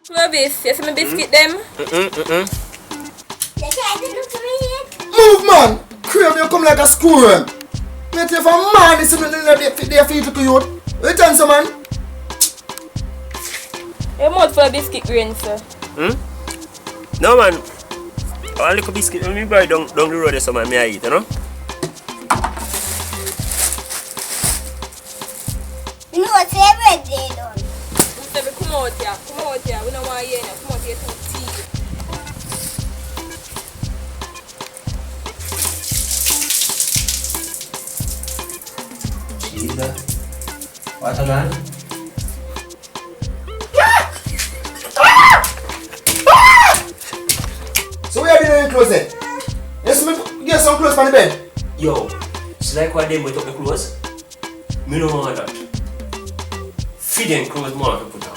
Clovis, you see my biscuit them? Move, man! Crave, you come like a squirrel. Mate, if a man is in their feet to you, return some man. Your mouth full of biscuit grains, sir. No, man. A little biscuit, let me buy down the road there, so man, I eat, you know? You know what's every day done? Come out here. We don't want to hear you. Come out here to tea. Jesus. What a man. So where have you doing clothes then? Yes, me get some clothes on the bed. Yo, it's like what them went up the clothes. Me no want that. Feed them clothes more to put on.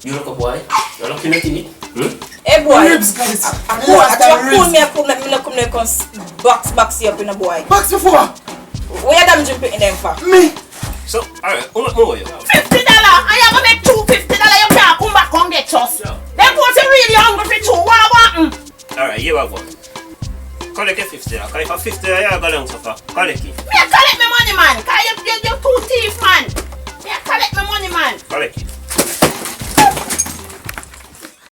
You look a boy? You look nothing in it? Hey boy, Ribs, guys. I box you up in a boy. Box before. Where you damn jumping in them for? Me. So, alright, how much more you? $50. I am gonna make $250. You can't come back and get us. Yeah. They go to really hungry for $2. What want? Alright, here we go. Collect your $50. Collect for $50, you go down so far. Collect it. Me collect my money